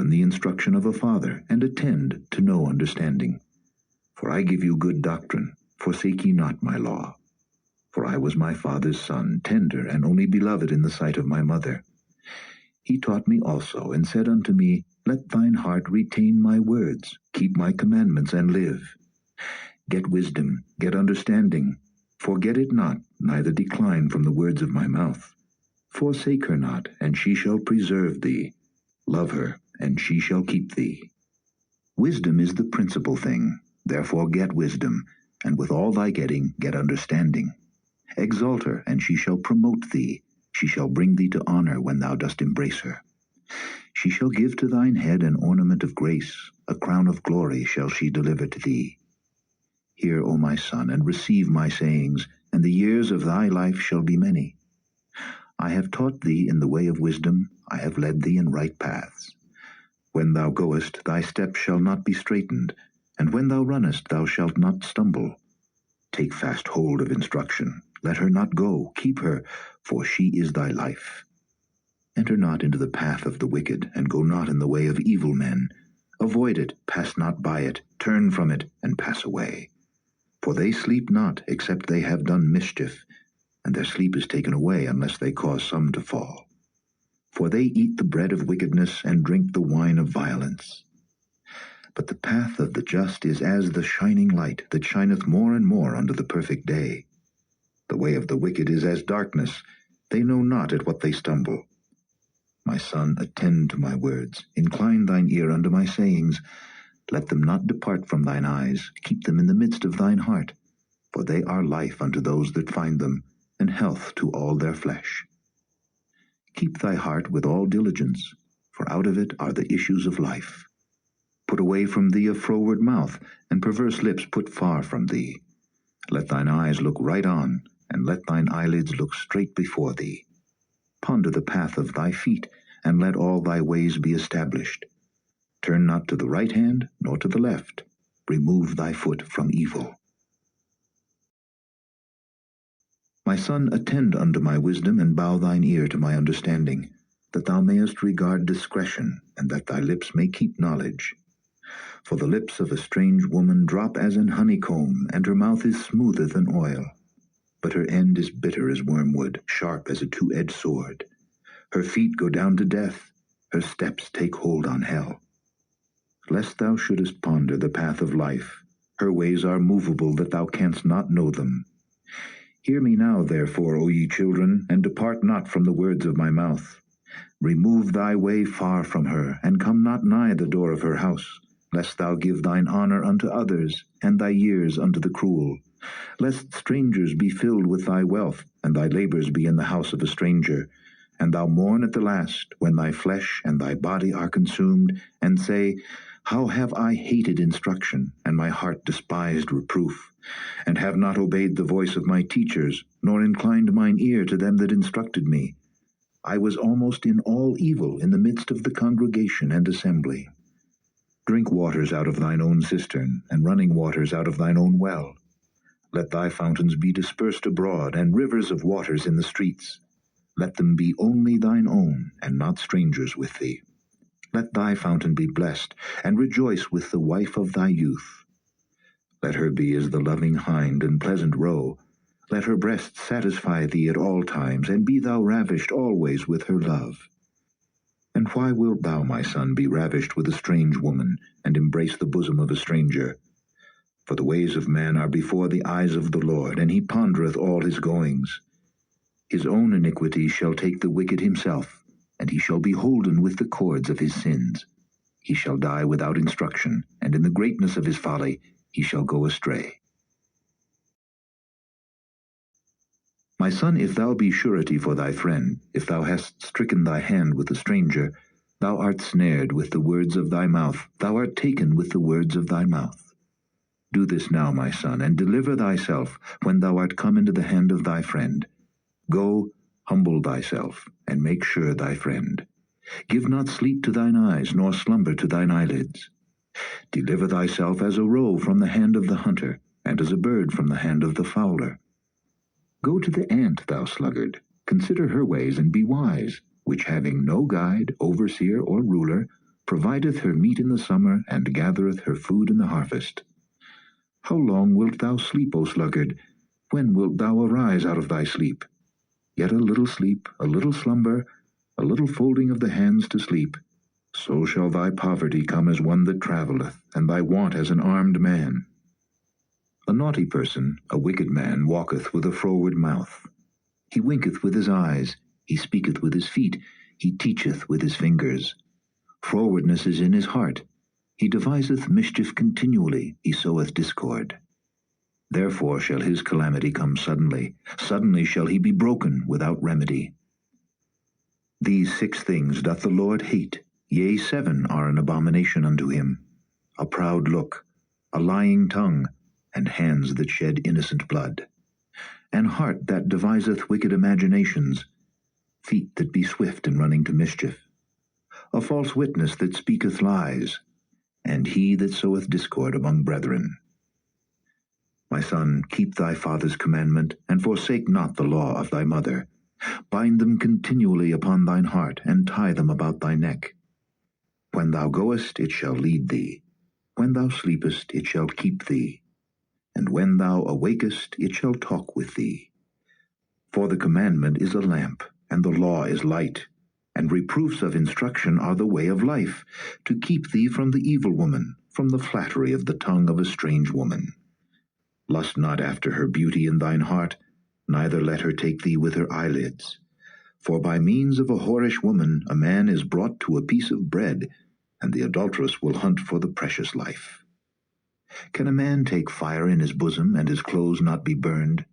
learn the instruction of a father, and attend to know understanding. For I give you good doctrine, forsake ye not my law. For I was my father's son, tender and only beloved in the sight of my mother. He taught me also, and said unto me, Let thine heart retain my words, keep my commandments, and live. Get wisdom, get understanding. Forget it not, neither decline from the words of my mouth. Forsake her not, and she shall preserve thee. Love her, and she shall keep thee. Wisdom is the principal thing, therefore get wisdom, and with all thy getting get understanding. Exalt her, and she shall promote thee. She shall bring thee to honor when thou dost embrace her. She shall give to thine head an ornament of grace, a crown of glory shall she deliver to thee. Hear, O my son, and receive my sayings, and the years of thy life shall be many. I have taught thee in the way of wisdom, I have led thee in right paths. When thou goest, thy steps shall not be straitened, and when thou runnest, thou shalt not stumble. Take fast hold of instruction, let her not go, keep her, for she is thy life. Enter not into the path of the wicked, and go not in the way of evil men. Avoid it, pass not by it, turn from it, and pass away. For they sleep not, except they have done mischief, and their sleep is taken away unless they cause some to fall. For they eat the bread of wickedness, and drink the wine of violence. But the path of the just is as the shining light, that shineth more and more unto the perfect day. The way of the wicked is as darkness, they know not at what they stumble. My son, attend to my words, incline thine ear unto my sayings. Let them not depart from thine eyes, keep them in the midst of thine heart, for they are life unto those that find them, and health to all their flesh. Keep thy heart with all diligence, for out of it are the issues of life. Put away from thee a froward mouth, and perverse lips put far from thee. Let thine eyes look right on, and let thine eyelids look straight before thee. Ponder the path of thy feet, and let all thy ways be established. Turn not to the right hand, nor to the left. Remove thy foot from evil. My son, attend unto my wisdom, and bow thine ear to my understanding, that thou mayest regard discretion, and that thy lips may keep knowledge. For the lips of a strange woman drop as an honeycomb, and her mouth is smoother than oil. But her end is bitter as wormwood, sharp as a two-edged sword. Her feet go down to death, her steps take hold on hell. Lest thou shouldest ponder the path of life, her ways are movable that thou canst not know them. Hear me now, therefore, O ye children, and depart not from the words of my mouth. Remove thy way far from her, and come not nigh the door of her house, lest thou give thine honor unto others, and thy years unto the cruel. Lest strangers be filled with thy wealth, and thy labors be in the house of a stranger, and thou mourn at the last, when thy flesh and thy body are consumed, and say, How have I hated instruction, and my heart despised reproof, and have not obeyed the voice of my teachers, nor inclined mine ear to them that instructed me. I was almost in all evil in the midst of the congregation and assembly. Drink waters out of thine own cistern, and running waters out of thine own well. Let thy fountains be dispersed abroad, and rivers of waters in the streets. Let them be only thine own, and not strangers with thee. Let thy fountain be blessed, and rejoice with the wife of thy youth. Let her be as the loving hind and pleasant roe. Let her breast satisfy thee at all times, and be thou ravished always with her love. And why wilt thou, my son, be ravished with a strange woman, and embrace the bosom of a stranger? For the ways of man are before the eyes of the Lord, and he pondereth all his goings. His own iniquity shall take the wicked himself, and he shall be holden with the cords of his sins. He shall die without instruction, and in the greatness of his folly he shall go astray. My son, if thou be surety for thy friend, if thou hast stricken thy hand with a stranger, thou art snared with the words of thy mouth, thou art taken with the words of thy mouth. Do this now, my son, and deliver thyself when thou art come into the hand of thy friend. Go, humble thyself, and make sure thy friend. Give not sleep to thine eyes, nor slumber to thine eyelids. Deliver thyself as a roe from the hand of the hunter, and as a bird from the hand of the fowler. Go to the ant, thou sluggard, consider her ways, and be wise, which having no guide, overseer, or ruler, provideth her meat in the summer, and gathereth her food in the harvest. How long wilt thou sleep, O sluggard? When wilt thou arise out of thy sleep? Yet a little slumber, a little folding of the hands to sleep. So shall thy poverty come as one that travelleth, and thy want as an armed man. A naughty person, a wicked man, walketh with a froward mouth. He winketh with his eyes, he speaketh with his feet, he teacheth with his fingers. Frowardness is in his heart. He deviseth mischief continually, he soweth discord. Therefore shall his calamity come suddenly, suddenly shall he be broken without remedy. These 6 things doth the Lord hate, yea, 7 are an abomination unto him: a proud look, a lying tongue, and hands that shed innocent blood, an heart that deviseth wicked imaginations, feet that be swift in running to mischief, a false witness that speaketh lies, and he that soweth discord among brethren. My son, keep thy father's commandment, and forsake not the law of thy mother. Bind them continually upon thine heart, and tie them about thy neck. When thou goest, it shall lead thee. When thou sleepest, it shall keep thee. And when thou awakest, it shall talk with thee. For the commandment is a lamp, and the law is light, and reproofs of instruction are the way of life, to keep thee from the evil woman, from the flattery of the tongue of a strange woman. Lust not after her beauty in thine heart, neither let her take thee with her eyelids. For by means of a whorish woman a man is brought to a piece of bread, and the adulteress will hunt for the precious life. Can a man take fire in his bosom, and his clothes not be burned?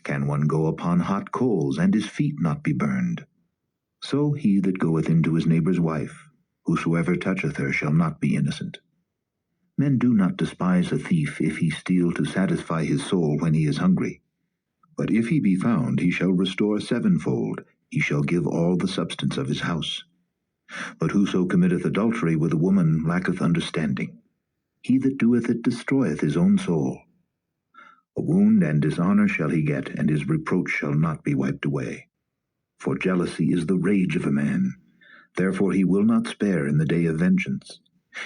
Can one go upon hot coals, and his feet not be burned? So he that goeth into his neighbour's wife, whosoever toucheth her shall not be innocent. Men do not despise a thief if he steal to satisfy his soul when he is hungry. But if he be found, he shall restore 7-fold, he shall give all the substance of his house. But whoso committeth adultery with a woman lacketh understanding. He that doeth it destroyeth his own soul. A wound and dishonour shall he get, and his reproach shall not be wiped away. For jealousy is the rage of a man. Therefore he will not spare in the day of vengeance.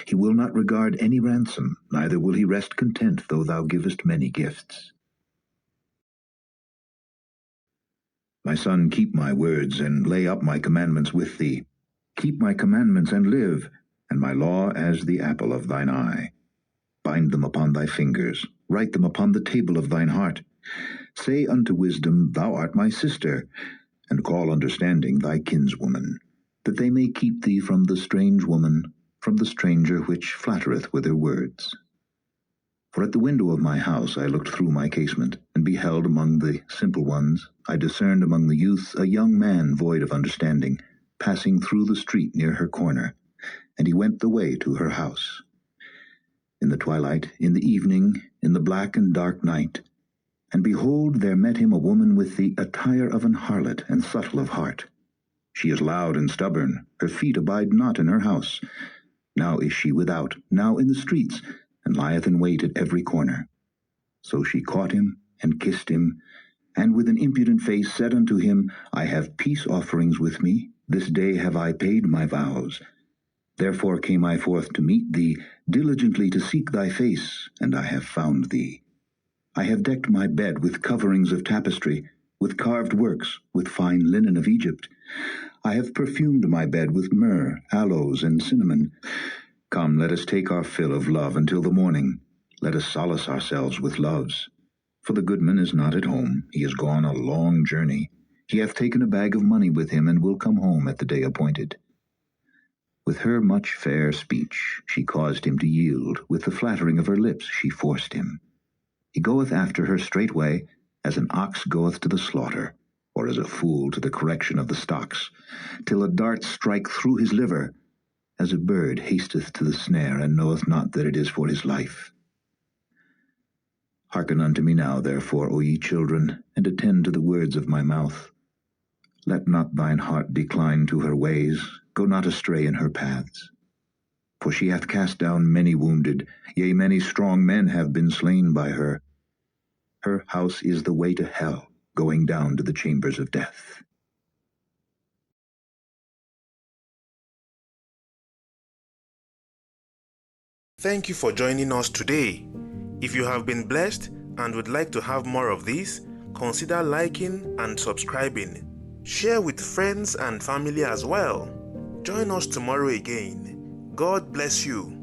He will not regard any ransom, neither will he rest content though thou givest many gifts. My son, keep my words, and lay up my commandments with thee. Keep my commandments and live, and my law as the apple of thine eye. Bind them upon thy fingers, write them upon the table of thine heart. Say unto wisdom, Thou art my sister, and call understanding thy kinswoman, that they may keep thee from the strange woman, from the stranger which flattereth with her words. For at the window of my house I looked through my casement, and beheld among the simple ones, I discerned among the youths a young man void of understanding, passing through the street near her corner, and he went the way to her house. In the twilight, in the evening, in the black and dark night, and behold, there met him a woman with the attire of an harlot and subtle of heart. She is loud and stubborn, her feet abide not in her house. Now is she without, now in the streets, and lieth in wait at every corner. So she caught him, and kissed him, and with an impudent face said unto him, I have peace offerings with me, this day have I paid my vows. Therefore came I forth to meet thee, diligently to seek thy face, and I have found thee. I have decked my bed with coverings of tapestry, with carved works, with fine linen of Egypt. I have perfumed my bed with myrrh, aloes, and cinnamon. Come, let us take our fill of love until the morning. Let us solace ourselves with loves. For the goodman is not at home, he is gone a long journey. He hath taken a bag of money with him, and will come home at the day appointed. With her much fair speech she caused him to yield, with the flattering of her lips she forced him. He goeth after her straightway, as an ox goeth to the slaughter, or as a fool to the correction of the stocks, till a dart strike through his liver, as a bird hasteth to the snare, and knoweth not that it is for his life. Hearken unto me now, therefore, O ye children, and attend to the words of my mouth. Let not thine heart decline to her ways, go not astray in her paths. For she hath cast down many wounded, yea, many strong men have been slain by her. Her house is the way to hell, going down to the chambers of death. Thank you for joining us today. If you have been blessed and would like to have more of this, consider liking and subscribing. Share with friends and family as well. Join us tomorrow again. God bless you.